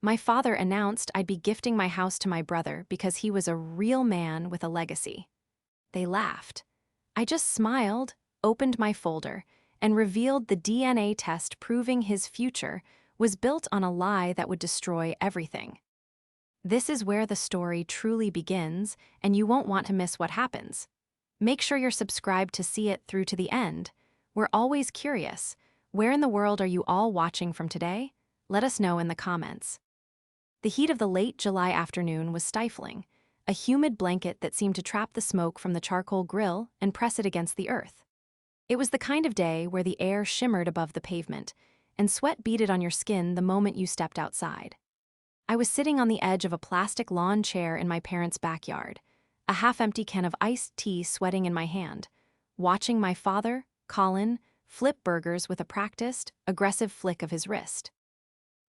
My father announced I'd be gifting my house to my brother because he was a real man with a legacy. They laughed. I just smiled, opened my folder, and revealed the DNA test proving his future was built on a lie that would destroy everything. This is where the story truly begins, and you won't want to miss what happens. Make sure you're subscribed to see it through to the end. We're always curious. Where in the world are you all watching from today? Let us know in the comments. The heat of the late July afternoon was stifling, a humid blanket that seemed to trap the smoke from the charcoal grill and press it against the earth. It was the kind of day where the air shimmered above the pavement, and sweat beaded on your skin the moment you stepped outside. I was sitting on the edge of a plastic lawn chair in my parents' backyard, a half-empty can of iced tea sweating in my hand, watching my father, Colin, flip burgers with a practiced, aggressive flick of his wrist.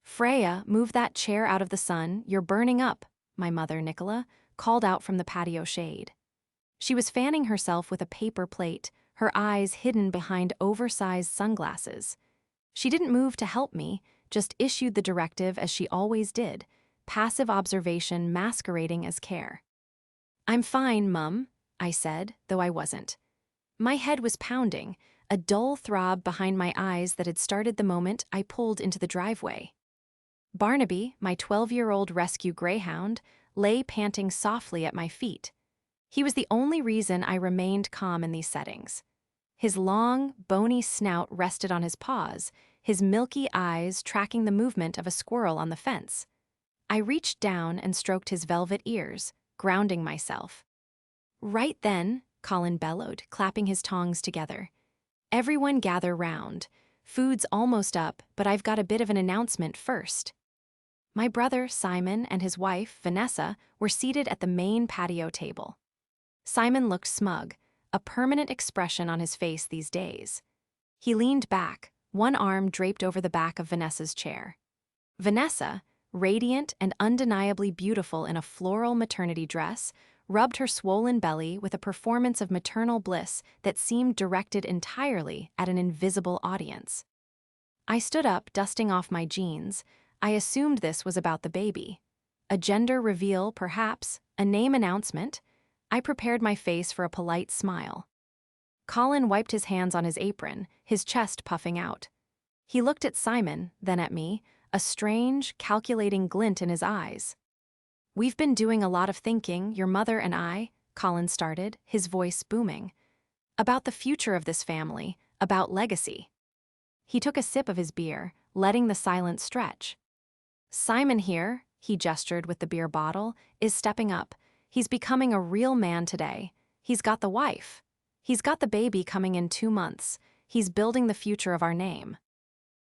"Freya, move that chair out of the sun, you're burning up," my mother, Nicola, called out from the patio shade. She was fanning herself with a paper plate, her eyes hidden behind oversized sunglasses. She didn't move to help me, just issued the directive as she always did, passive observation masquerading as care. "I'm fine, Mum," I said, though I wasn't. My head was pounding, a dull throb behind my eyes that had started the moment I pulled into the driveway. Barnaby, my 12-year-old rescue greyhound, lay panting softly at my feet. He was the only reason I remained calm in these settings. His long, bony snout rested on his paws, his milky eyes tracking the movement of a squirrel on the fence. I reached down and stroked his velvet ears, grounding myself. Right then, Colin bellowed, clapping his tongs together. "Everyone gather round. Food's almost up, but I've got a bit of an announcement first." My brother, Simon, and his wife, Vanessa, were seated at the main patio table. Simon looked smug, a permanent expression on his face these days. He leaned back, one arm draped over the back of Vanessa's chair. Vanessa, radiant and undeniably beautiful in a floral maternity dress, rubbed her swollen belly with a performance of maternal bliss that seemed directed entirely at an invisible audience. I stood up, dusting off my jeans. I assumed this was about the baby. A gender reveal, perhaps, a name announcement. I prepared my face for a polite smile. Colin wiped his hands on his apron, his chest puffing out. He looked at Simon, then at me, a strange, calculating glint in his eyes. "We've been doing a lot of thinking, your mother and I," Colin started, his voice booming. "About the future of this family, about legacy." He took a sip of his beer, letting the silence stretch. "Simon here," he gestured with the beer bottle, "is stepping up. He's becoming a real man today. He's got the wife. He's got the baby coming in 2 months. He's building the future of our name."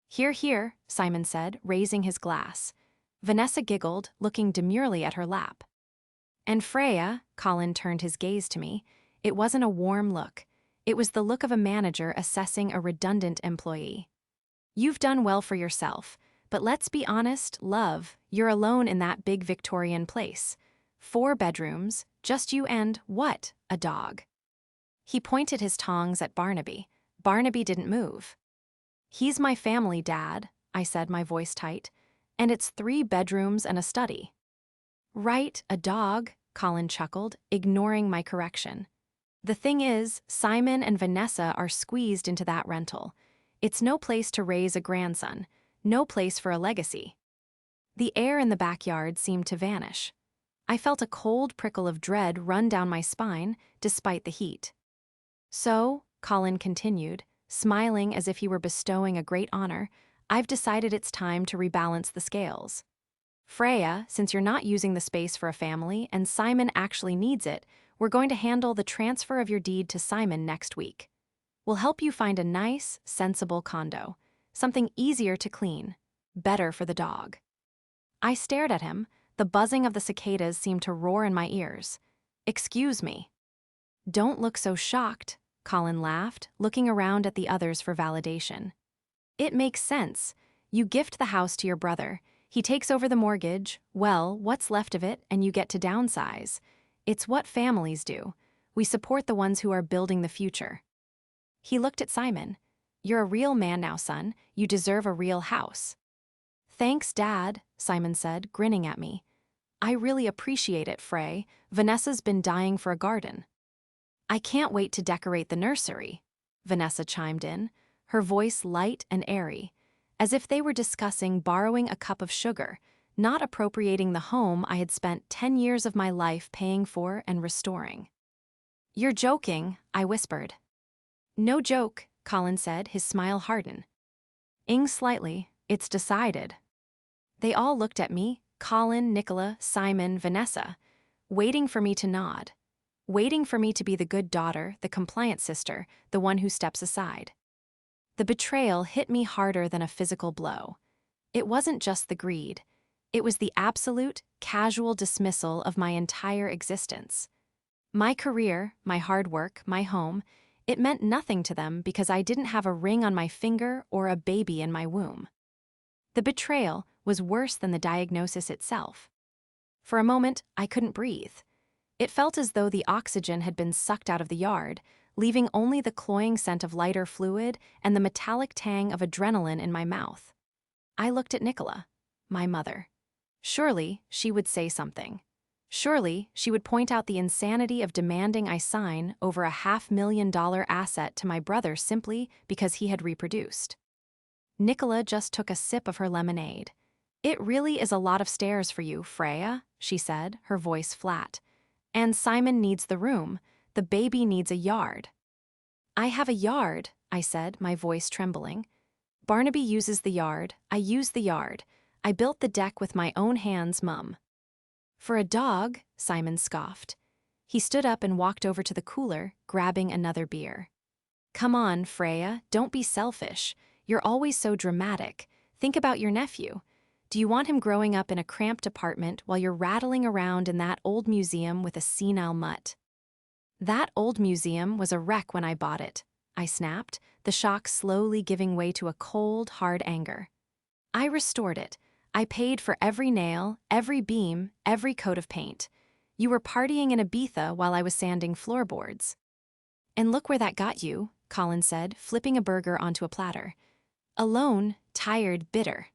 "Hear, hear," Simon said, raising his glass. Vanessa giggled, looking demurely at her lap. "And Freya," Colin turned his gaze to me. It wasn't a warm look. It was the look of a manager assessing a redundant employee. "You've done well for yourself. But let's be honest, love, you're alone in that big Victorian place. 4 bedrooms, just you and, what, a dog." He pointed his tongs at Barnaby. Barnaby didn't move. "He's my family, Dad," I said, my voice tight. "And it's 3 bedrooms and a study." "Right, a dog," Colin chuckled, ignoring my correction. "The thing is, Simon and Vanessa are squeezed into that rental. It's no place to raise a grandson. No place for a legacy." The air in the backyard seemed to vanish. I felt a cold prickle of dread run down my spine, despite the heat. "So," Colin continued, smiling as if he were bestowing a great honor, "I've decided it's time to rebalance the scales. Freya, since you're not using the space for a family and Simon actually needs it, we're going to handle the transfer of your deed to Simon next week. We'll help you find a nice, sensible condo. Something easier to clean, better for the dog." I stared at him. The buzzing of the cicadas seemed to roar in my ears. "Excuse me." "Don't look so shocked," Colin laughed, looking around at the others for validation. "It makes sense. You gift the house to your brother. He takes over the mortgage, well, what's left of it, and you get to downsize. It's what families do. We support the ones who are building the future." He looked at Simon. "You're a real man now, son. You deserve a real house." Thanks, Dad, Simon said, grinning at me. I really appreciate it, Frey. Vanessa's been dying for a garden. I can't wait to decorate the nursery, Vanessa chimed in, her voice light and airy, as if they were discussing borrowing a cup of sugar, not appropriating the home I had spent 10 years of my life paying for and restoring. You're joking, I whispered. No joke, Colin said, his smile hardened. Ing slightly, it's decided. They all looked at me, Colin, Nicola, Simon, Vanessa, waiting for me to nod, waiting for me to be the good daughter, the compliant sister, the one who steps aside. The betrayal hit me harder than a physical blow. It wasn't just the greed. It was the absolute, casual dismissal of my entire existence. My career, my hard work, my home, it meant nothing to them because I didn't have a ring on my finger or a baby in my womb. The betrayal was worse than the diagnosis itself. For a moment, I couldn't breathe. It felt as though the oxygen had been sucked out of the yard, leaving only the cloying scent of lighter fluid and the metallic tang of adrenaline in my mouth. I looked at Nicola, my mother. Surely she would say something. Surely she would point out the insanity of demanding I sign over a $500,000 asset to my brother simply because he had reproduced. Nicola just took a sip of her lemonade. It really is a lot of stairs for you, Freya, she said, her voice flat. And Simon needs the room. The baby needs a yard. I have a yard, I said, my voice trembling. Barnaby uses the yard. I use the yard. I built the deck with my own hands, Mum. For a dog, Simon scoffed. He stood up and walked over to the cooler, grabbing another beer. Come on, Freya, don't be selfish. You're always so dramatic. Think about your nephew. Do you want him growing up in a cramped apartment while you're rattling around in that old museum with a senile mutt? That old museum was a wreck when I bought it, I snapped, the shock slowly giving way to a cold, hard anger. I restored it. I paid for every nail, every beam, every coat of paint. You were partying in Ibiza while I was sanding floorboards. And look where that got you, Colin said, flipping a burger onto a platter. Alone, tired, bitter.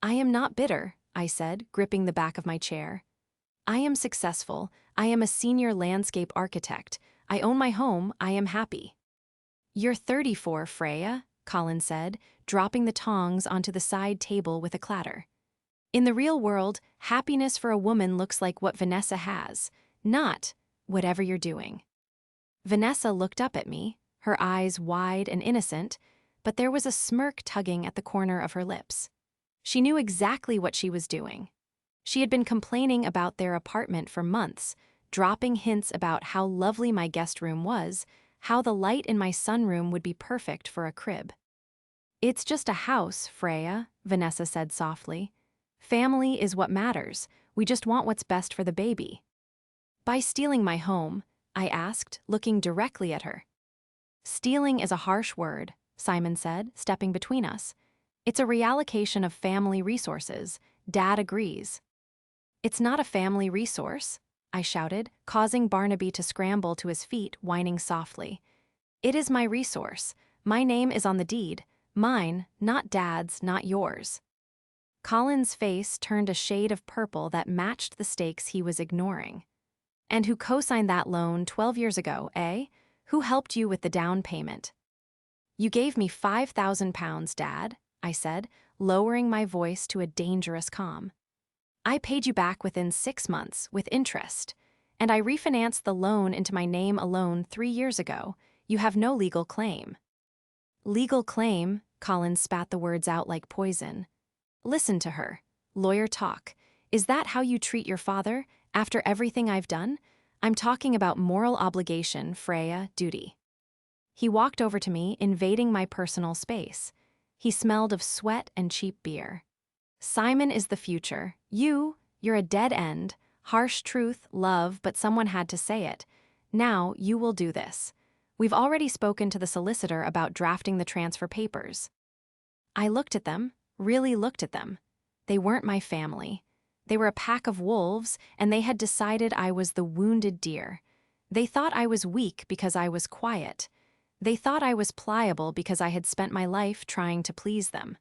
I am not bitter, I said, gripping the back of my chair. I am successful. I am a senior landscape architect. I own my home. I am happy. You're 34, Freya, Colin said, dropping the tongs onto the side table with a clatter. In the real world, happiness for a woman looks like what Vanessa has, not whatever you're doing. Vanessa looked up at me, her eyes wide and innocent, but there was a smirk tugging at the corner of her lips. She knew exactly what she was doing. She had been complaining about their apartment for months, dropping hints about how lovely my guest room was, how the light in my sunroom would be perfect for a crib. It's just a house, Freya, Vanessa said softly. Family is what matters. We just want what's best for the baby. By stealing my home, I asked, looking directly at her. Stealing is a harsh word, Simon said, stepping between us. It's a reallocation of family resources. Dad agrees. It's not a family resource, I shouted, causing Barnaby to scramble to his feet, whining softly. It is my resource. My name is on the deed. Mine, not Dad's, not yours. Colin's face turned a shade of purple that matched the stakes he was ignoring. And who co-signed that loan 12 years ago, eh? Who helped you with the down payment? You gave me £5,000, Dad, I said, lowering my voice to a dangerous calm. I paid you back within 6 months, with interest. And I refinanced the loan into my name alone 3 years ago. You have no legal claim. Legal claim, Colin spat the words out like poison. Listen to her. Lawyer talk. Is that how you treat your father, after everything I've done? I'm talking about moral obligation, Freya, duty. He walked over to me, invading my personal space. He smelled of sweat and cheap beer. Simon is the future. You're a dead end. Harsh truth, love, but someone had to say it. Now you will do this. We've already spoken to the solicitor about drafting the transfer papers. I looked at them, really looked at them. They weren't my family. They were a pack of wolves, and they had decided I was the wounded deer. They thought I was weak because I was quiet. They thought I was pliable because I had spent my life trying to please them.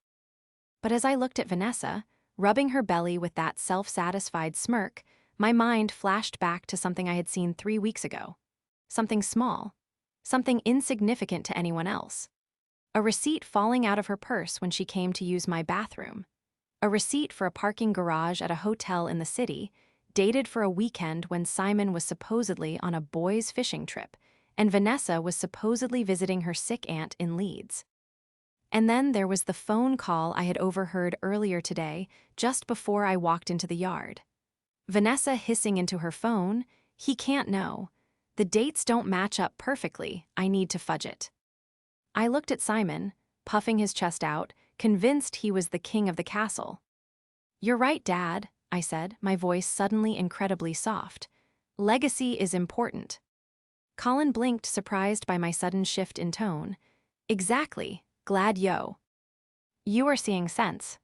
But as I looked at Vanessa, rubbing her belly with that self-satisfied smirk, my mind flashed back to something I had seen 3 weeks ago. Something small. Something insignificant to anyone else. A receipt falling out of her purse when she came to use my bathroom. A receipt for a parking garage at a hotel in the city, dated for a weekend when Simon was supposedly on a boys' fishing trip, and Vanessa was supposedly visiting her sick aunt in Leeds. And then there was the phone call I had overheard earlier today, just before I walked into the yard. Vanessa hissing into her phone, "He can't know. The dates don't match up perfectly, I need to fudge it." I looked at Simon, puffing his chest out, convinced he was the king of the castle. "You're right, Dad," I said, my voice suddenly incredibly soft. "Legacy is important." Colin blinked, surprised by my sudden shift in tone. "Exactly. Glad yo. You are seeing sense.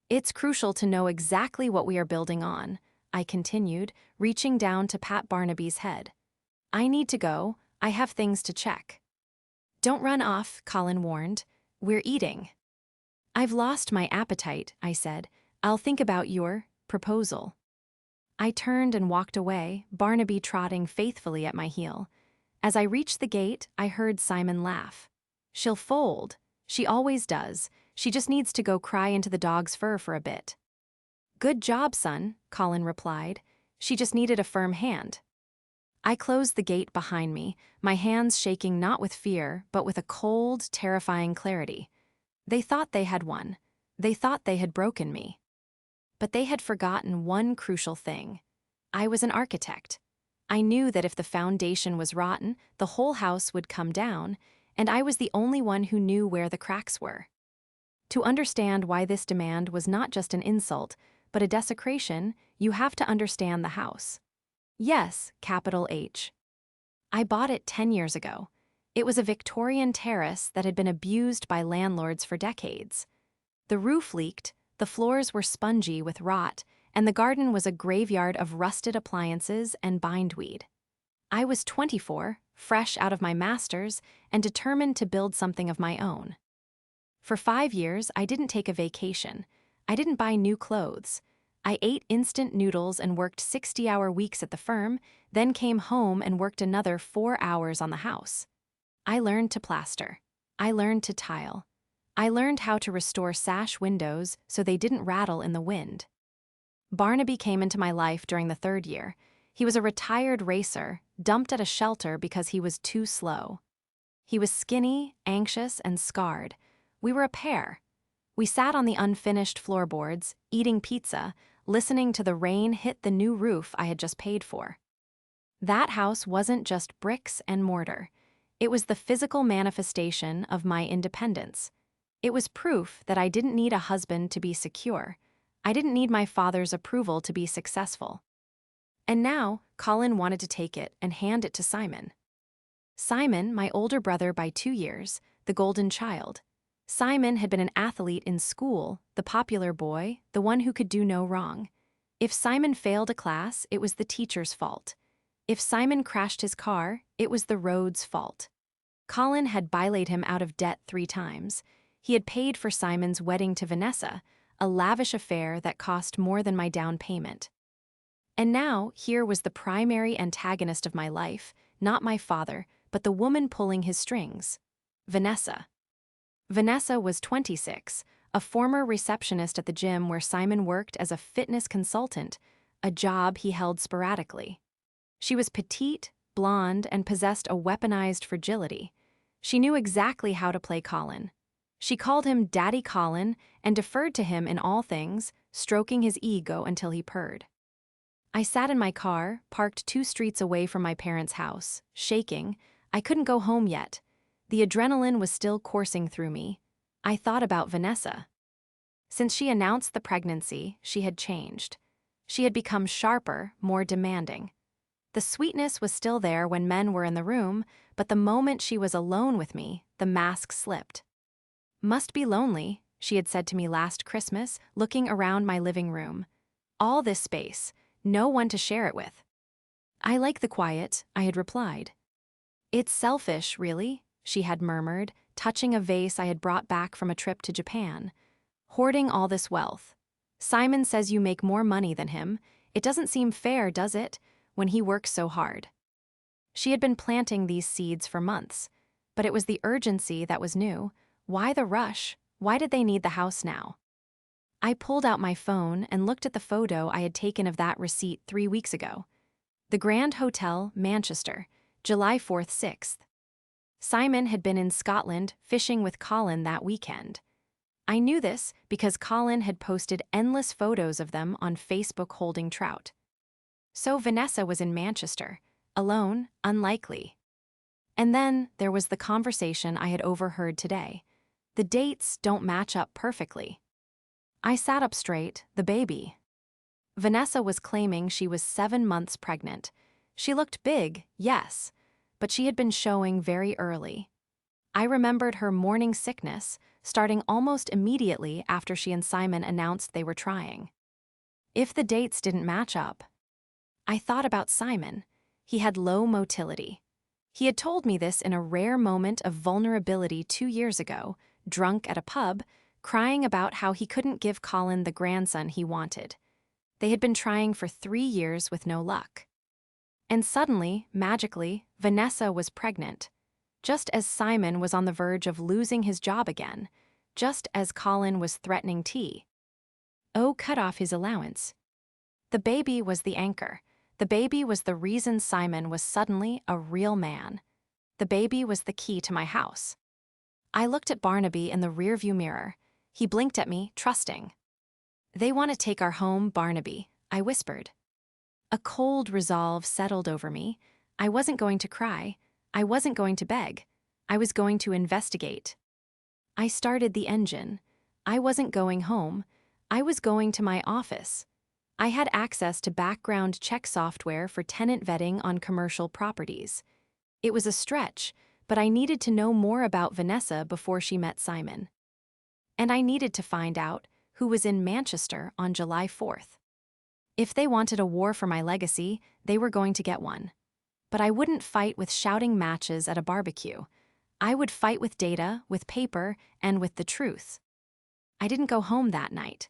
It's crucial to know exactly what we are building on," I continued, reaching down to pat Barnaby's head. "I need to go. I have things to check." "Don't run off," Colin warned. "We're eating." "I've lost my appetite," I said. "I'll think about your proposal." I turned and walked away, Barnaby trotting faithfully at my heel. As I reached the gate, I heard Simon laugh. "She'll fold. She always does. She just needs to go cry into the dog's fur for a bit." "Good job, son," Colin replied. "She just needed a firm hand." I closed the gate behind me, my hands shaking not with fear, but with a cold, terrifying clarity. They thought they had won. They thought they had broken me. But they had forgotten one crucial thing. I was an architect. I knew that if the foundation was rotten, the whole house would come down, and I was the only one who knew where the cracks were. To understand why this demand was not just an insult, but a desecration, you have to understand the house. Yes, capital H. I bought it 10 years ago. It was a Victorian terrace that had been abused by landlords for decades. The roof leaked, the floors were spongy with rot, and the garden was a graveyard of rusted appliances and bindweed. I was 24, fresh out of my master's, and determined to build something of my own. For 5 years, I didn't take a vacation. I didn't buy new clothes. I ate instant noodles and worked 60-hour weeks at the firm, then came home and worked another 4 hours on the house. I learned to plaster. I learned to tile. I learned how to restore sash windows so they didn't rattle in the wind. Barnaby came into my life during the 3rd year. He was a retired racer, dumped at a shelter because he was too slow. He was skinny, anxious, and scarred. We were a pair. We sat on the unfinished floorboards, eating pizza, listening to the rain hit the new roof I had just paid for. That house wasn't just bricks and mortar. It was the physical manifestation of my independence. It was proof that I didn't need a husband to be secure. I didn't need my father's approval to be successful. And now, Colin wanted to take it and hand it to Simon. Simon, my older brother by 2 years, the golden child. Simon had been an athlete in school, the popular boy, the one who could do no wrong. If Simon failed a class, it was the teacher's fault. If Simon crashed his car, it was the road's fault. Colin had bilaid him out of debt 3 times. He had paid for Simon's wedding to Vanessa, a lavish affair that cost more than my down payment. And now, here was the primary antagonist of my life, not my father, but the woman pulling his strings. Vanessa. Vanessa was 26, a former receptionist at the gym where Simon worked as a fitness consultant, a job he held sporadically. She was petite, blonde, and possessed a weaponized fragility. She knew exactly how to play Colin. She called him Daddy Colin and deferred to him in all things, stroking his ego until he purred. I sat in my car, parked 2 streets away from my parents' house, shaking. I couldn't go home yet. The adrenaline was still coursing through me. I thought about Vanessa. Since she announced the pregnancy, she had changed. She had become sharper, more demanding. The sweetness was still there when men were in the room, but the moment she was alone with me, the mask slipped. "Must be lonely," she had said to me last Christmas, looking around my living room. "All this space, no one to share it with." "I like the quiet," I had replied. "It's selfish, really," she had murmured, touching a vase I had brought back from a trip to Japan. hoarding all this wealth. Simon says you make more money than him. It doesn't seem fair, does it, when he works so hard? She had been planting these seeds for months, but it was the urgency that was new. Why the rush? Why did they need the house now? I pulled out my phone and looked at the photo I had taken of that receipt 3 weeks ago. The Grand Hotel, Manchester, July 4th, 6th. Simon had been in Scotland fishing with Colin that weekend. I knew this because Colin had posted endless photos of them on Facebook holding trout. So Vanessa was in Manchester, alone, unlikely. And then there was the conversation I had overheard today. The dates don't match up perfectly. I sat up straight, the baby. Vanessa was claiming she was 7 months pregnant. She looked big, yes, but she had been showing very early. I remembered her morning sickness, starting almost immediately after she and Simon announced they were trying. If the dates didn't match up, I thought about Simon. He had low motility. He had told me this in a rare moment of vulnerability 2 years ago, drunk at a pub, crying about how he couldn't give Colin the grandson he wanted. They had been trying for 3 years with no luck. And suddenly, magically, Vanessa was pregnant. Just as Simon was on the verge of losing his job again, just as Colin was threatening cut off his allowance. The baby was the anchor. The baby was the reason Simon was suddenly a real man. The baby was the key to my house. I looked at Barnaby in the rearview mirror. He blinked at me, trusting. "They want to take our home, Barnaby," I whispered. A cold resolve settled over me. I wasn't going to cry. I wasn't going to beg. I was going to investigate. I started the engine. I wasn't going home. I was going to my office. I had access to background check software for tenant vetting on commercial properties. It was a stretch, but I needed to know more about Vanessa before she met Simon. And I needed to find out who was in Manchester on July 4th. If they wanted a war for my legacy, they were going to get one. But I wouldn't fight with shouting matches at a barbecue. I would fight with data, with paper, and with the truth. I didn't go home that night.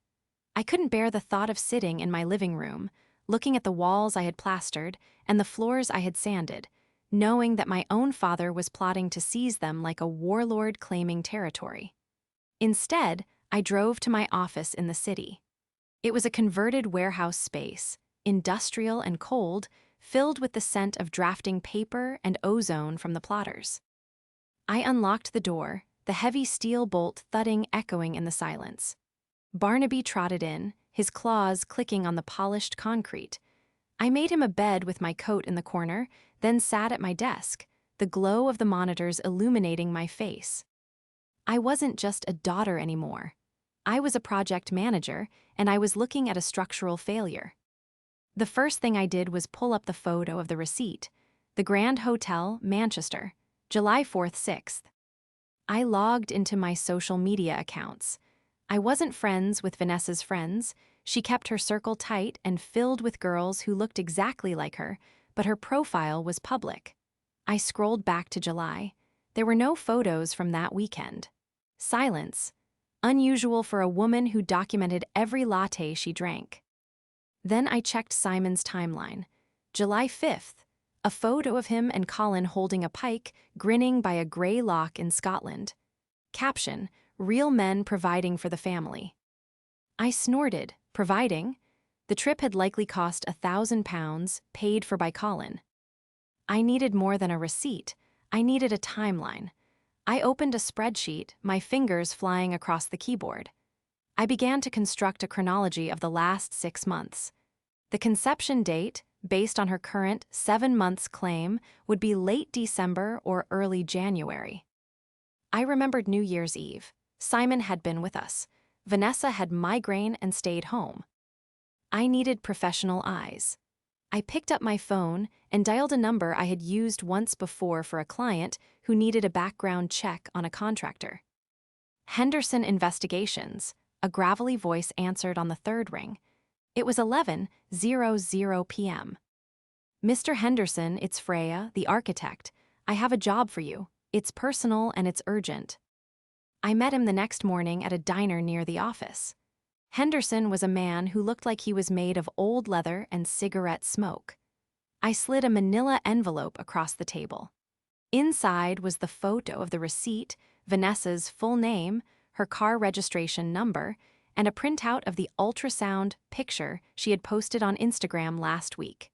I couldn't bear the thought of sitting in my living room, looking at the walls I had plastered and the floors I had sanded, knowing that my own father was plotting to seize them like a warlord claiming territory. Instead, I drove to my office in the city. It was a converted warehouse space, industrial and cold, filled with the scent of drafting paper and ozone from the plotters. I unlocked the door, the heavy steel bolt thudding echoing in the silence. Barnaby trotted in, his claws clicking on the polished concrete. I made him a bed with my coat in the corner, then sat at my desk, the glow of the monitors illuminating my face. I wasn't just a daughter anymore. I was a project manager, and I was looking at a structural failure. The first thing I did was pull up the photo of the receipt. The Grand Hotel, Manchester, July 4th, 6th. I logged into my social media accounts. I wasn't friends with Vanessa's friends. She kept her circle tight and filled with girls who looked exactly like her, but her profile was public. I scrolled back to July. There were no photos from that weekend. Silence, unusual for a woman who documented every latte she drank. Then I checked Simon's timeline. July 5th, a photo of him and Colin holding a pike, grinning by a grey loch in Scotland. Caption, "Real men providing for the family." I snorted. Providing? The trip had likely cost £1,000, paid for by Colin. I needed more than a receipt. I needed a timeline. I opened a spreadsheet, my fingers flying across the keyboard. I began to construct a chronology of the last 6 months. The conception date, based on her current 7 months claim, would be late December or early January. I remembered New Year's Eve. Simon had been with us. Vanessa had migraine and stayed home. I needed professional eyes. I picked up my phone and dialed a number I had used once before for a client who needed a background check on a contractor. Henderson Investigations, a gravelly voice answered on the third ring. It was 11:00 p.m. "Mr. Henderson, it's Freya, the architect. I have a job for you. It's personal and it's urgent." I met him the next morning at a diner near the office. Henderson was a man who looked like he was made of old leather and cigarette smoke. I slid a manila envelope across the table. Inside was the photo of the receipt, Vanessa's full name, her car registration number, and a printout of the ultrasound picture she had posted on Instagram last week.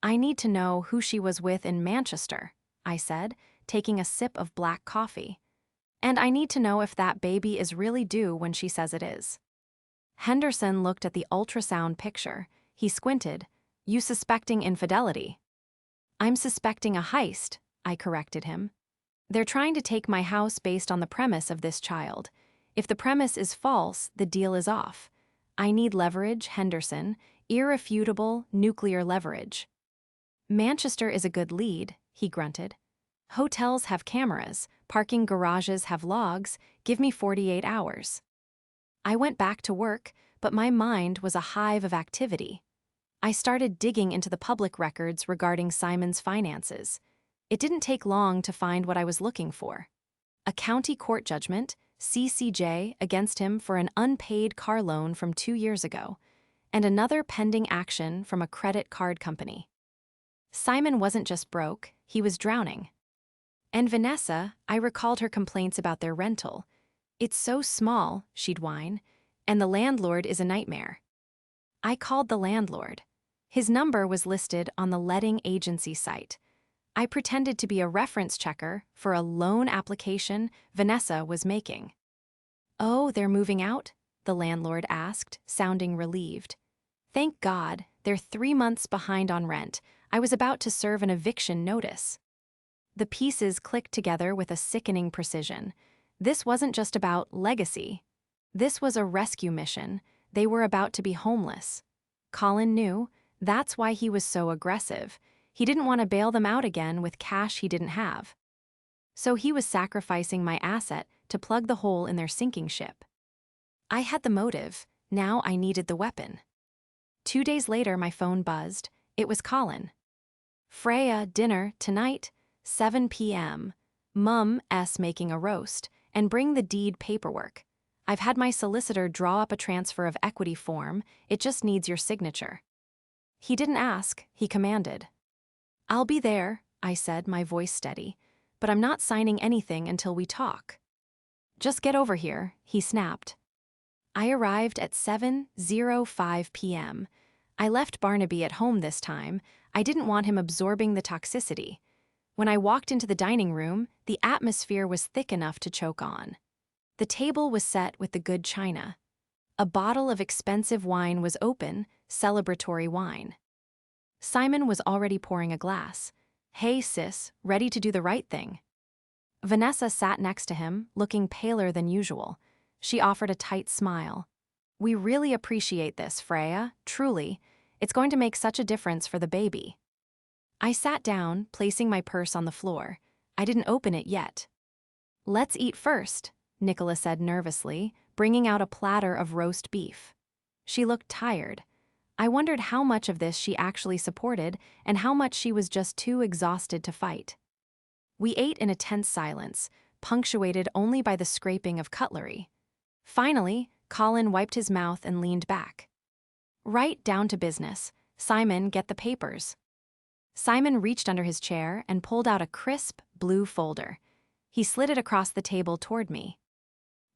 "I need to know who she was with in Manchester," I said, taking a sip of black coffee. "And I need to know if that baby is really due when she says it is." Henderson looked at the ultrasound picture. He squinted. "You suspecting infidelity?" "I'm suspecting a heist," I corrected him. "They're trying to take my house based on the premise of this child. If the premise is false, the deal is off. I need leverage, Henderson, irrefutable nuclear leverage." "Manchester is a good lead," he grunted. "Hotels have cameras, parking garages have logs, give me 48 hours. I went back to work, but my mind was a hive of activity. I started digging into the public records regarding Simon's finances. It didn't take long to find what I was looking for. A county court judgment, CCJ, against him for an unpaid car loan from 2 years ago, and another pending action from a credit card company. Simon wasn't just broke, he was drowning. And Vanessa, I recalled her complaints about their rental. "It's so small," she'd whine, "and the landlord is a nightmare." I called the landlord. His number was listed on the letting agency site. I pretended to be a reference checker for a loan application Vanessa was making. "Oh, they're moving out?" the landlord asked, sounding relieved. "Thank God, they're 3 months behind on rent. I was about to serve an eviction notice." The pieces clicked together with a sickening precision. This wasn't just about legacy. This was a rescue mission. They were about to be homeless. Colin knew. That's why he was so aggressive. He didn't want to bail them out again with cash he didn't have. So he was sacrificing my asset to plug the hole in their sinking ship. I had the motive. Now I needed the weapon. 2 days later, my phone buzzed. It was Colin. "Freya, dinner, tonight, 7 p.m. Mum's making a roast, and bring the deed paperwork. I've had my solicitor draw up a transfer of equity form, it just needs your signature." He didn't ask, he commanded. "I'll be there," I said, my voice steady, "but I'm not signing anything until we talk." "Just get over here," he snapped. I arrived at 7:05 p.m. I left Barnaby at home this time. I didn't want him absorbing the toxicity. When I walked into the dining room, the atmosphere was thick enough to choke on. The table was set with the good china. A bottle of expensive wine was open, celebratory wine. Simon was already pouring a glass. "Hey, sis, ready to do the right thing?" Vanessa sat next to him, looking paler than usual. She offered a tight smile. "We really appreciate this, Freya, truly. It's going to make such a difference for the baby." I sat down, placing my purse on the floor. I didn't open it yet. "Let's eat first," Nicola said nervously, bringing out a platter of roast beef. She looked tired. I wondered how much of this she actually supported and how much she was just too exhausted to fight. We ate in a tense silence, punctuated only by the scraping of cutlery. Finally, Colin wiped his mouth and leaned back. "Right down to business. Simon, get the papers." Simon reached under his chair and pulled out a crisp, blue folder. He slid it across the table toward me.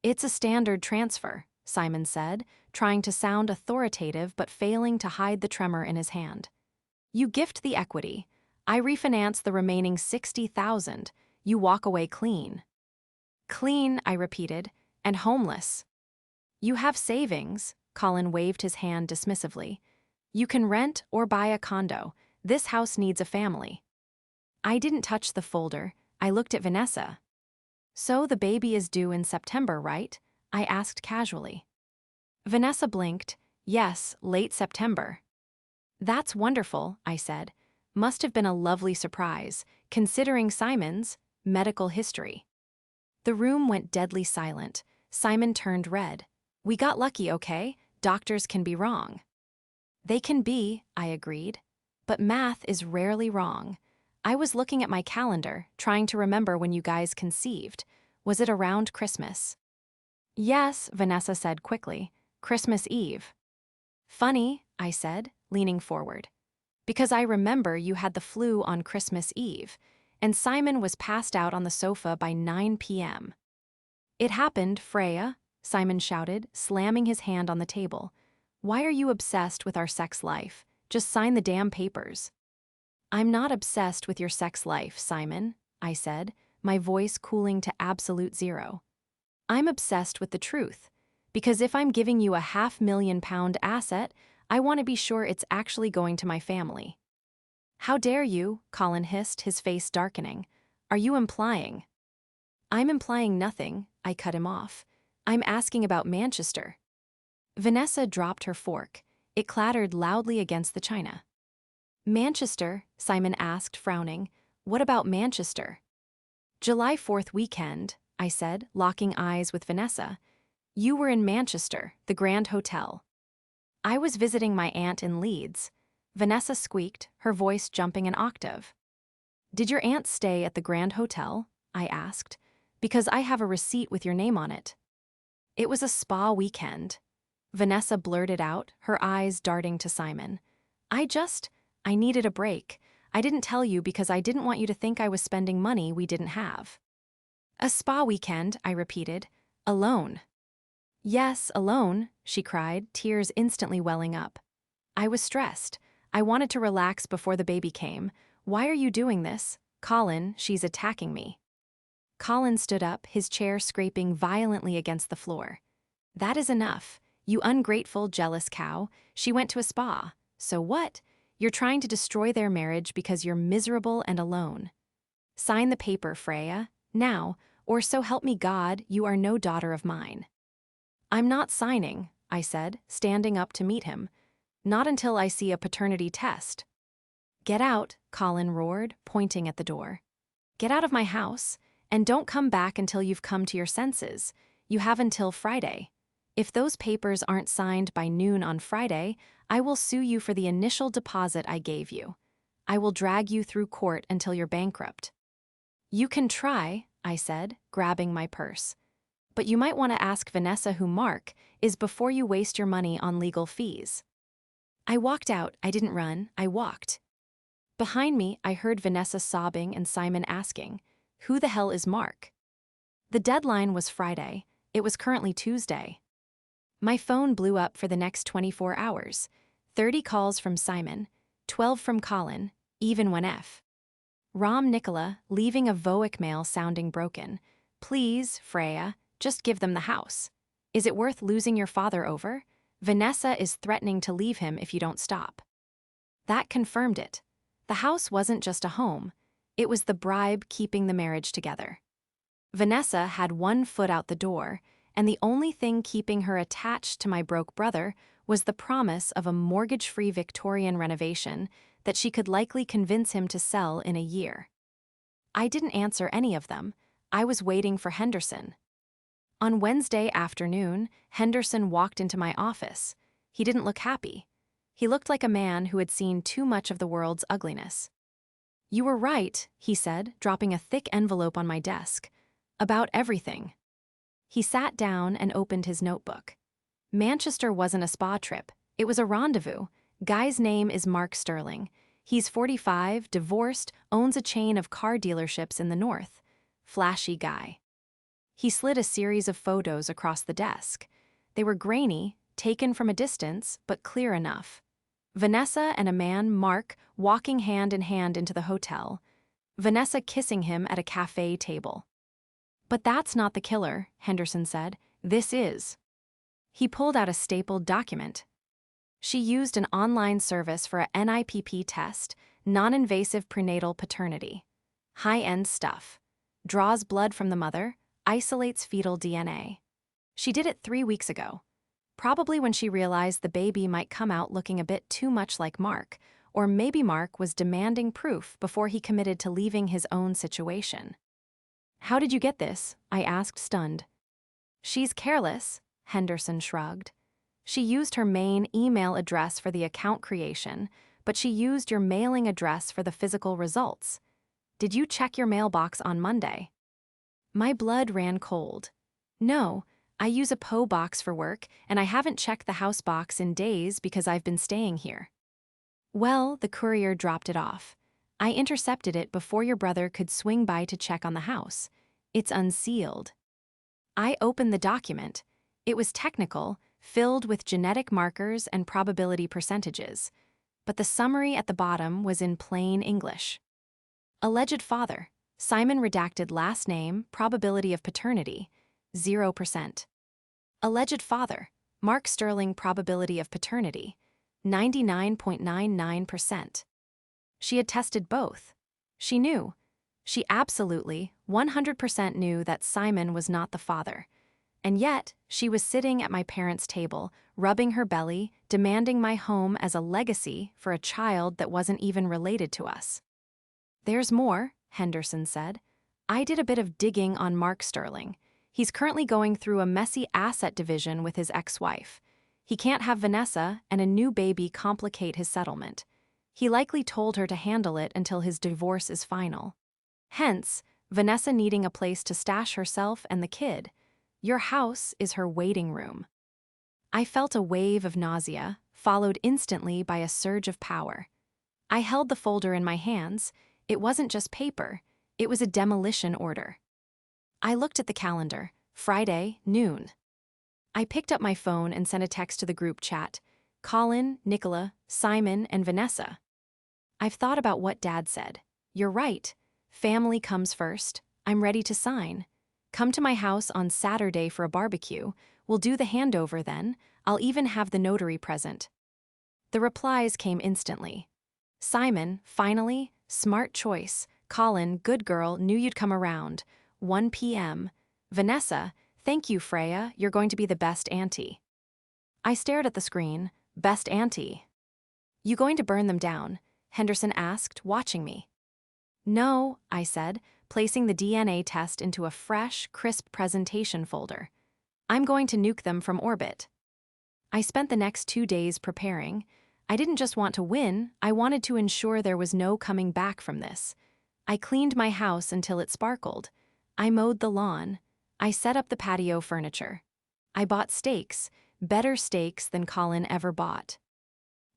"It's a standard transfer," Simon said, trying to sound authoritative but failing to hide the tremor in his hand. "You gift the equity. I refinance the remaining 60,000. You walk away clean." "Clean," I repeated, "and homeless." "You have savings," Colin waved his hand dismissively. "You can rent or buy a condo. This house needs a family." I didn't touch the folder. I looked at Vanessa. "So the baby is due in September, right?" I asked casually. Vanessa blinked. "Yes, late September." "That's wonderful," I said. "Must have been a lovely surprise, considering Simon's medical history." The room went deadly silent. Simon turned red. "We got lucky, okay? Doctors can be wrong." "They can be," I agreed. "But math is rarely wrong. I was looking at my calendar, trying to remember when you guys conceived. Was it around Christmas? Yes, Vanessa said quickly. Christmas Eve. Funny, I said, leaning forward. Because I remember you had the flu on Christmas Eve, and Simon was passed out on the sofa by 9 p.m. It happened, Freya, Simon shouted, slamming his hand on the table. Why are you obsessed with our sex life? Just sign the damn papers. I'm not obsessed with your sex life, Simon, I said, my voice cooling to absolute zero. I'm obsessed with the truth, because if I'm giving you a £500,000 asset, I want to be sure it's actually going to my family. How dare you, Colin hissed, his face darkening. Are you implying? I'm implying nothing, I cut him off. I'm asking about Manchester. Vanessa dropped her fork. It clattered loudly against the china. Manchester, Simon asked, frowning. What about Manchester? July 4th weekend, I said, locking eyes with Vanessa. You were in Manchester, the Grand Hotel. I was visiting my aunt in Leeds. Vanessa squeaked, her voice jumping an octave. Did your aunt stay at the Grand Hotel? I asked. Because I have a receipt with your name on it. It was a spa weekend. Vanessa blurted out, her eyes darting to Simon. I needed a break. I didn't tell you because I didn't want you to think I was spending money we didn't have. A spa weekend, I repeated. Alone. Yes, alone, she cried, tears instantly welling up. I was stressed. I wanted to relax before the baby came. Why are you doing this? Colin, she's attacking me. Colin stood up, his chair scraping violently against the floor. That is enough. You ungrateful, jealous cow. She went to a spa. So what? You're trying to destroy their marriage because you're miserable and alone. Sign the paper, Freya. Now, or so help me God, you are no daughter of mine. I'm not signing, I said, standing up to meet him. Not until I see a paternity test. Get out, Colin roared, pointing at the door. Get out of my house, and don't come back until you've come to your senses. You have until Friday. If those papers aren't signed by noon on Friday, I will sue you for the initial deposit I gave you. I will drag you through court until you're bankrupt. You can try, I said, grabbing my purse. But you might want to ask Vanessa who Mark is before you waste your money on legal fees. I walked out. I didn't run. I walked. Behind me, I heard Vanessa sobbing and Simon asking, who the hell is Mark? The deadline was Friday. It was currently Tuesday. My phone blew up for the next 24 hours. 30 calls from Simon, 12 from Colin, even one F. Rom Nicola, leaving a voicemail sounding broken. Please, Freya, just give them the house. Is it worth losing your father over? Vanessa is threatening to leave him if you don't stop. That confirmed it. The house wasn't just a home. It was the bribe keeping the marriage together. Vanessa had one foot out the door, and the only thing keeping her attached to my broke brother was the promise of a mortgage-free Victorian renovation that she could likely convince him to sell in a year. I didn't answer any of them. I was waiting for Henderson. On Wednesday afternoon, Henderson walked into my office. He didn't look happy. He looked like a man who had seen too much of the world's ugliness. You were right, he said, dropping a thick envelope on my desk. About everything. He sat down and opened his notebook. Manchester wasn't a spa trip. It was a rendezvous. Guy's name is Mark Sterling. He's 45, divorced, owns a chain of car dealerships in the north. Flashy guy. He slid a series of photos across the desk. They were grainy, taken from a distance, but clear enough. Vanessa and a man, Mark, walking hand in hand into the hotel. Vanessa kissing him at a cafe table. But that's not the killer, Henderson said. This is. He pulled out a stapled document. She used an online service for a NIPP test, non-invasive prenatal paternity. High-end stuff. Draws blood from the mother, isolates fetal DNA. She did it 3 weeks ago. Probably when she realized the baby might come out looking a bit too much like Mark, or maybe Mark was demanding proof before he committed to leaving his own situation. How did you get this? I asked, stunned. She's careless, Henderson shrugged. She used her main email address for the account creation, but she used your mailing address for the physical results. Did you check your mailbox on Monday? My blood ran cold. No, I use a PO box for work, and I haven't checked the house box in days because I've been staying here. Well, the courier dropped it off. I intercepted it before your brother could swing by to check on the house. It's unsealed. I opened the document. It was technical, filled with genetic markers and probability percentages. But the summary at the bottom was in plain English. Alleged father, Simon redacted last name, probability of paternity, 0%. Alleged father, Mark Sterling probability of paternity, 99.99%. She had tested both. She knew. She absolutely, 100% knew that Simon was not the father. And yet, she was sitting at my parents' table, rubbing her belly, demanding my home as a legacy for a child that wasn't even related to us. There's more, Henderson said. I did a bit of digging on Mark Sterling. He's currently going through a messy asset division with his ex-wife. He can't have Vanessa and a new baby complicate his settlement. He likely told her to handle it until his divorce is final. Hence, Vanessa needing a place to stash herself and the kid. Your house is her waiting room. I felt a wave of nausea, followed instantly by a surge of power. I held the folder in my hands. It wasn't just paper, it was a demolition order. I looked at the calendar, Friday, noon. I picked up my phone and sent a text to the group chat. Colin, Nicola, Simon, and Vanessa. I've thought about what Dad said. You're right. Family comes first. I'm ready to sign. Come to my house on Saturday for a barbecue. We'll do the handover then. I'll even have the notary present. The replies came instantly. Simon, finally, smart choice. Colin, good girl, knew you'd come around. 1 p.m. Vanessa, thank you, Freya. You're going to be the best auntie. I stared at the screen. Best auntie. You going to burn them down? Henderson asked, watching me. No, I said, placing the DNA test into a fresh, crisp presentation folder. I'm going to nuke them from orbit. I spent the next 2 days preparing. I didn't just want to win, I wanted to ensure there was no coming back from this. I cleaned my house until it sparkled. I mowed the lawn. I set up the patio furniture. I bought steaks, better steaks than Colin ever bought.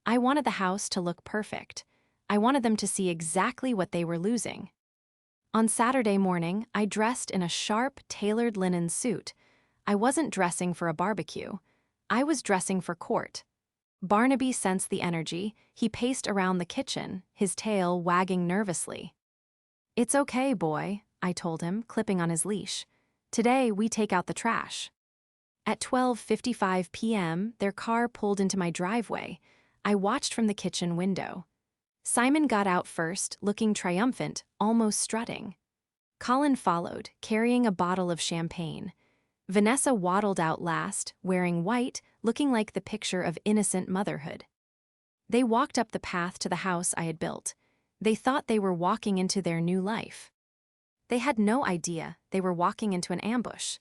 I wanted the house to look perfect. I wanted them to see exactly what they were losing. On Saturday morning, I dressed in a sharp, tailored linen suit. I wasn't dressing for a barbecue. I was dressing for court. Barnaby sensed the energy. He paced around the kitchen, his tail wagging nervously. It's okay, boy, I told him, clipping on his leash. Today, we take out the trash. At 12:55 p.m., their car pulled into my driveway. I watched from the kitchen window. Simon got out first, looking triumphant, almost strutting. Colin followed, carrying a bottle of champagne. Vanessa waddled out last, wearing white, looking like the picture of innocent motherhood. They walked up the path to the house I had built. They thought they were walking into their new life. They had no idea they were walking into an ambush.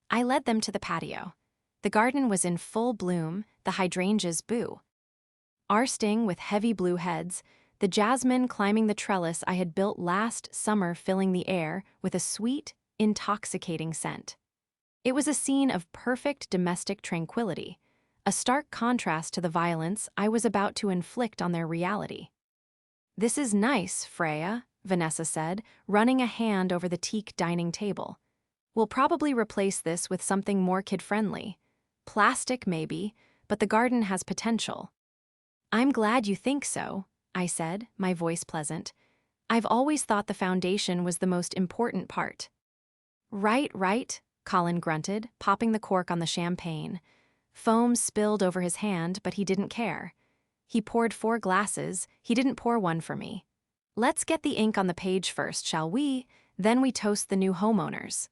I led them to the patio. The garden was in full bloom, the hydrangeas boo. Arsting with heavy blue heads, the jasmine climbing the trellis I had built last summer filling the air with a sweet, intoxicating scent. It was a scene of perfect domestic tranquility, a stark contrast to the violence I was about to inflict on their reality. This is nice, Freya, Vanessa said, running a hand over the teak dining table. We'll probably replace this with something more kid-friendly. Plastic, maybe, but the garden has potential. I'm glad you think so, I said, my voice pleasant. I've always thought the foundation was the most important part. Right, Colin grunted, popping the cork on the champagne. Foam spilled over his hand, but he didn't care. He poured 4 glasses, he didn't pour one for me. Let's get the ink on the page first, shall we? Then we toast the new homeowners.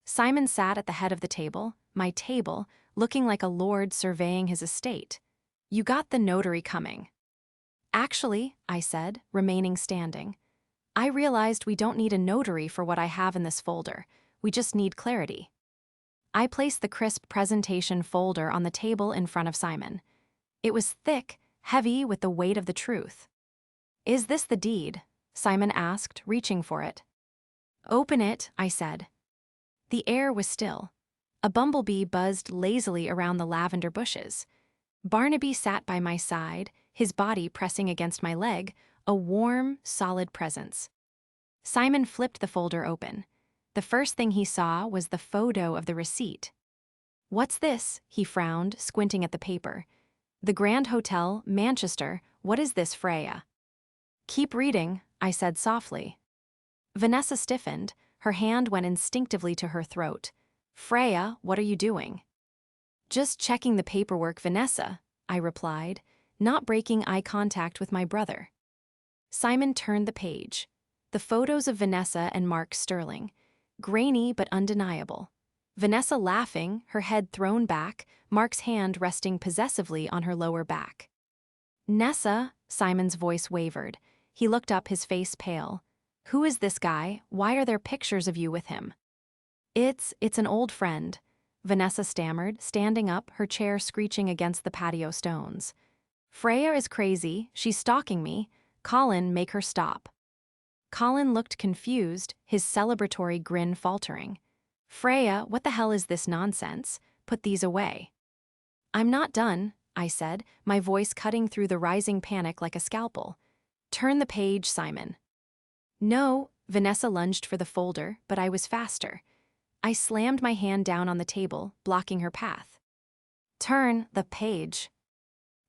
Simon sat at the head of the table, my table, looking like a lord surveying his estate. You got the notary coming. Actually, I said, remaining standing. I realized we don't need a notary for what I have in this folder. We just need clarity. I placed the crisp presentation folder on the table in front of Simon. It was thick, heavy with the weight of the truth. Is this the deed? Simon asked, reaching for it. Open it, I said. The air was still. A bumblebee buzzed lazily around the lavender bushes. Barnaby sat by my side, his body pressing against my leg, a warm, solid presence. Simon flipped the folder open. The first thing he saw was the photo of the receipt. "What's this?" he frowned, squinting at the paper. "The Grand Hotel, Manchester. What is this, Freya?" "Keep reading," I said softly. Vanessa stiffened. Her hand went instinctively to her throat. "Freya, what are you doing?" "Just checking the paperwork, Vanessa," I replied, not breaking eye contact with my brother. Simon turned the page. The photos of Vanessa and Mark Sterling. Grainy but undeniable. Vanessa laughing, her head thrown back, Mark's hand resting possessively on her lower back. "Nessa," Simon's voice wavered. He looked up, his face pale. "Who is this guy? Why are there pictures of you with him?" It's an old friend," Vanessa stammered, standing up, her chair screeching against the patio stones. "Freya is crazy, she's stalking me. Colin, make her stop." Colin looked confused, his celebratory grin faltering. "Freya, what the hell is this nonsense? Put these away." "I'm not done," I said, my voice cutting through the rising panic like a scalpel. "Turn the page, Simon." "No," Vanessa lunged for the folder, but I was faster. I slammed my hand down on the table, blocking her path. "Turn the page."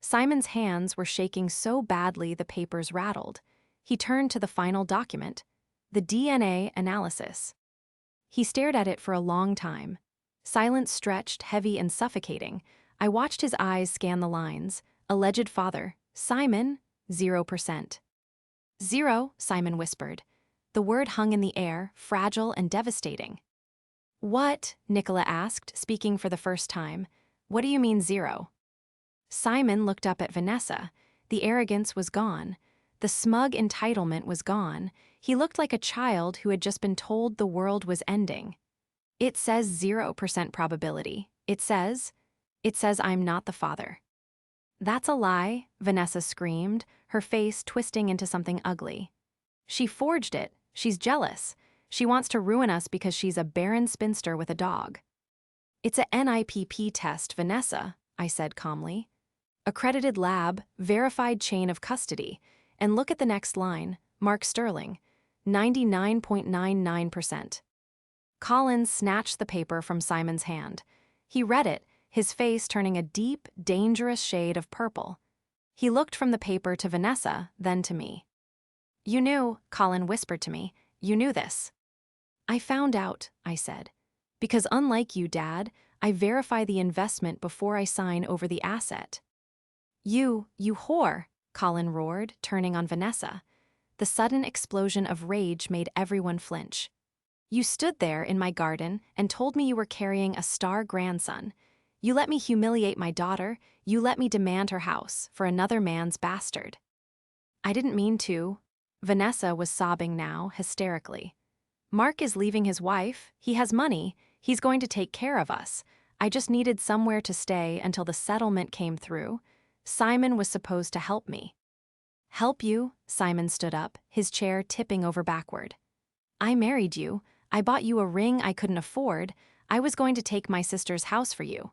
Simon's hands were shaking so badly the papers rattled. He turned to the final document, the DNA analysis. He stared at it for a long time. Silence stretched, heavy and suffocating. I watched his eyes scan the lines. Alleged father, Simon, 0%. "Zero," Simon whispered. The word hung in the air, fragile and devastating. "What?" Nicola asked, speaking for the first time. "What do you mean 0? Simon looked up at Vanessa. The arrogance was gone. The smug entitlement was gone. He looked like a child who had just been told the world was ending. "It says 0% probability. It says I'm not the father." "That's a lie," Vanessa screamed, her face twisting into something ugly. "She forged it. She's jealous. She wants to ruin us because she's a barren spinster with a dog." "It's a NIPP test, Vanessa," I said calmly. "Accredited lab, verified chain of custody. And look at the next line, Mark Sterling, 99.99%. Collins snatched the paper from Simon's hand. He read it, his face turning a deep, dangerous shade of purple. He looked from the paper to Vanessa, then to me. "You knew," Colin whispered to me. "You knew this." "I found out," I said. "Because unlike you, Dad, I verify the investment before I sign over the asset." You whore," Colin roared, turning on Vanessa. The sudden explosion of rage made everyone flinch. "You stood there in my garden and told me you were carrying a star grandson. You let me humiliate my daughter, you let me demand her house for another man's bastard." "I didn't mean to." Vanessa was sobbing now, hysterically. "Mark is leaving his wife, he has money, he's going to take care of us. I just needed somewhere to stay until the settlement came through. Simon was supposed to help me." "Help you?" Simon stood up, his chair tipping over backward. "I married you. I bought you a ring I couldn't afford. I was going to take my sister's house for you."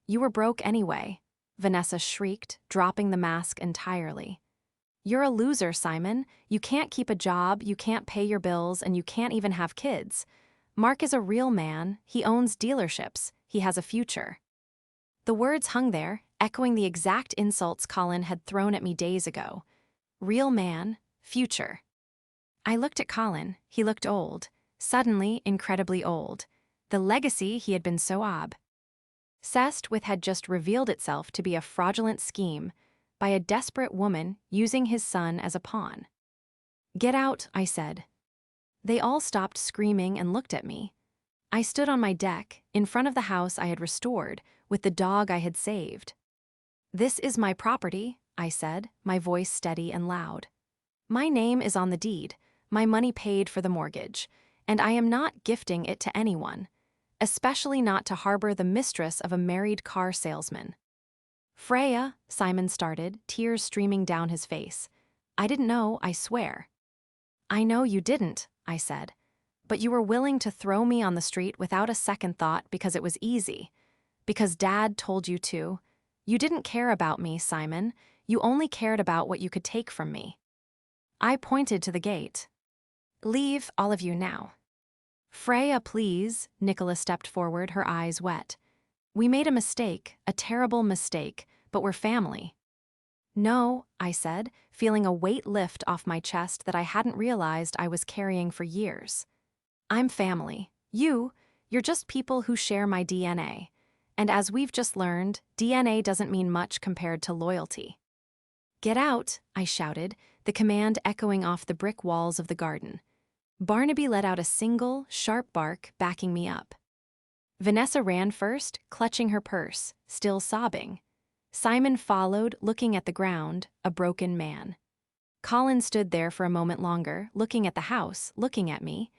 "You were broke anyway," Vanessa shrieked, dropping the mask entirely. "You're a loser, Simon. You can't keep a job, you can't pay your bills, and you can't even have kids. Mark is a real man, he owns dealerships, he has a future." The words hung there, echoing the exact insults Colin had thrown at me days ago. Real man, future. I looked at Colin. He looked old, suddenly incredibly old. The legacy he had been so obsessed with had just revealed itself to be a fraudulent scheme by a desperate woman using his son as a pawn. "Get out," I said. They all stopped screaming and looked at me. I stood on my deck, in front of the house I had restored, with the dog I had saved. "This is my property," I said, my voice steady and loud. "My name is on the deed, my money paid for the mortgage, and I am not gifting it to anyone, especially not to harbor the mistress of a married car salesman." "Freya," Simon started, tears streaming down his face. "I didn't know, I swear." "I know you didn't," I said. But you were willing to throw me on the street without a second thought because it was easy. Because Dad told you to. You didn't care about me, Simon. You only cared about what you could take from me. I pointed to the gate. Leave, all of you now. Freya, please, Nicola stepped forward, her eyes wet. We made a mistake, a terrible mistake, but we're family. No, I said, feeling a weight lift off my chest that I hadn't realized I was carrying for years. I'm family. You're just people who share my DNA. And as we've just learned, DNA doesn't mean much compared to loyalty. Get out, I shouted, the command echoing off the brick walls of the garden. Barnaby let out a single, sharp bark, backing me up. Vanessa ran first, clutching her purse, still sobbing. Simon followed, looking at the ground, a broken man. Colin stood there for a moment longer, looking at the house, looking at me.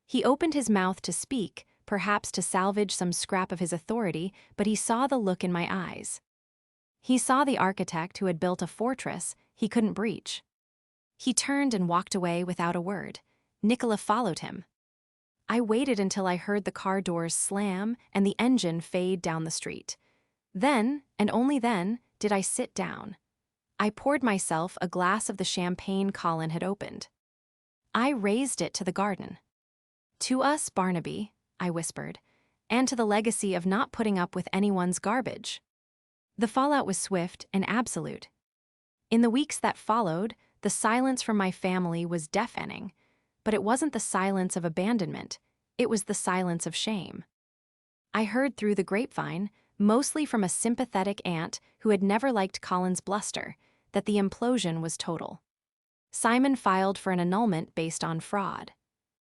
He opened his mouth to speak, perhaps to salvage some scrap of his authority, but he saw the look in my eyes. He saw the architect who had built a fortress he couldn't breach. He turned and walked away without a word. Nicola followed him. I waited until I heard the car doors slam and the engine fade down the street. Then, and only then, did I sit down. I poured myself a glass of the champagne Colin had opened. I raised it to the garden. To us, Barnaby, I whispered, and to the legacy of not putting up with anyone's garbage. The fallout was swift and absolute. In the weeks that followed, the silence from my family was deafening, but it wasn't the silence of abandonment, it was the silence of shame. I heard through the grapevine, mostly from a sympathetic aunt who had never liked Colin's bluster, that the implosion was total. Simon filed for an annulment based on fraud.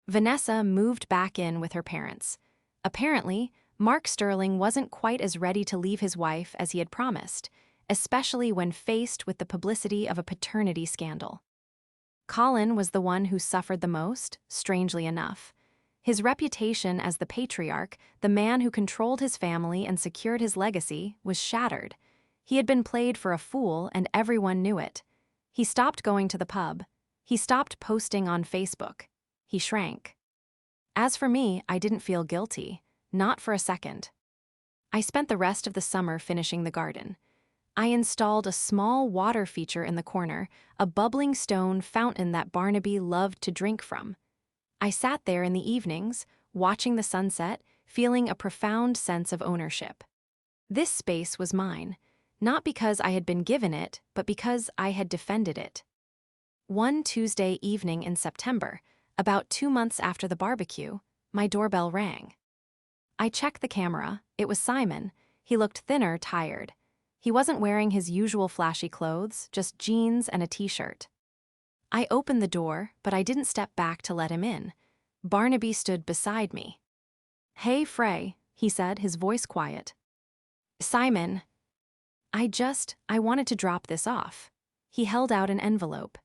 Vanessa moved back in with her parents. Apparently, Mark Sterling wasn't quite as ready to leave his wife as he had promised, especially when faced with the publicity of a paternity scandal. Colin was the one who suffered the most, strangely enough. His reputation as the patriarch, the man who controlled his family and secured his legacy, was shattered. He had been played for a fool, and everyone knew it. He stopped going to the pub. He stopped posting on Facebook. He shrank. As for me, I didn't feel guilty, not for a second. I spent the rest of the summer finishing the garden. I installed a small water feature in the corner, a bubbling stone fountain that Barnaby loved to drink from. I sat there in the evenings, watching the sunset, feeling a profound sense of ownership. This space was mine, not because I had been given it, but because I had defended it. One Tuesday evening in September, about 2 months after the barbecue, my doorbell rang. I checked the camera. It was Simon. He looked thinner, tired. He wasn't wearing his usual flashy clothes, just jeans and a t-shirt. I opened the door, but I didn't step back to let him in. Barnaby stood beside me. Hey, Frey, he said, his voice quiet. Simon. I wanted to drop this off. He held out an envelope.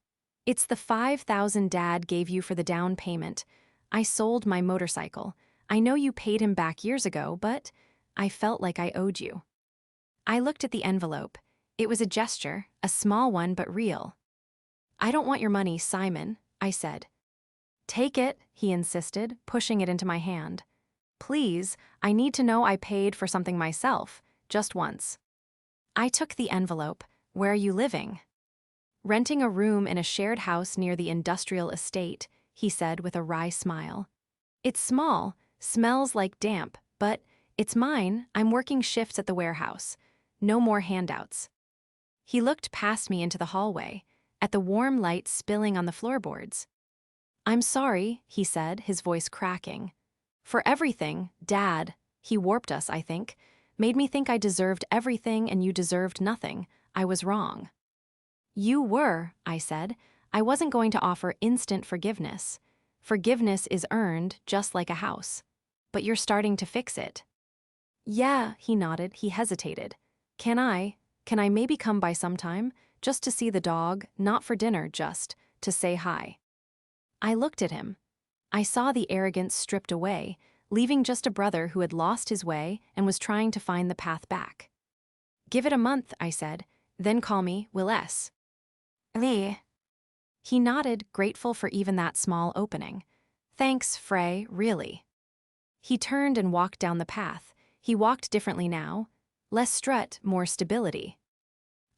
It's the $5,000 Dad gave you for the down payment. I sold my motorcycle. I know you paid him back years ago, but I felt like I owed you. I looked at the envelope. It was a gesture, a small one but real. I don't want your money, Simon, I said. Take it, he insisted, pushing it into my hand. Please, I need to know I paid for something myself, just once. I took the envelope. Where are you living? Renting a room in a shared house near the industrial estate, he said with a wry smile. It's small, smells like damp, but it's mine. I'm working shifts at the warehouse. No more handouts. He looked past me into the hallway, at the warm light spilling on the floorboards. I'm sorry, he said, his voice cracking. For everything, Dad, he warped us, I think, made me think I deserved everything and you deserved nothing. I was wrong. You were, I said. I wasn't going to offer instant forgiveness. Forgiveness is earned, just like a house. But you're starting to fix it. Yeah, he nodded. He hesitated. Can I maybe come by sometime? Just to see the dog, not for dinner, just to say hi. I looked at him. I saw the arrogance stripped away, leaving just a brother who had lost his way and was trying to find the path back. Give it a month, I said. Then call me Will S. Lee. He nodded, grateful for even that small opening. Thanks, Frey, really. He turned and walked down the path. He walked differently now. Less strut, more stability.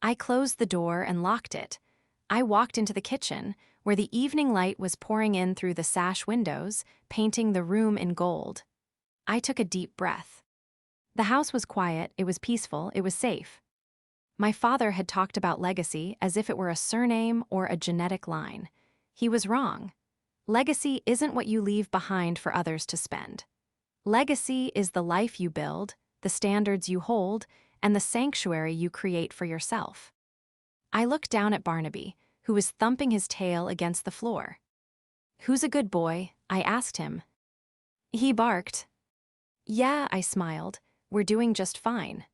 I closed the door and locked it. I walked into the kitchen, where the evening light was pouring in through the sash windows, painting the room in gold. I took a deep breath. The house was quiet, it was peaceful, it was safe. My father had talked about legacy as if it were a surname or a genetic line. He was wrong. Legacy isn't what you leave behind for others to spend. Legacy is the life you build, the standards you hold, and the sanctuary you create for yourself. I looked down at Barnaby, who was thumping his tail against the floor. "Who's a good boy?" I asked him. He barked. "Yeah," I smiled. "We're doing just fine."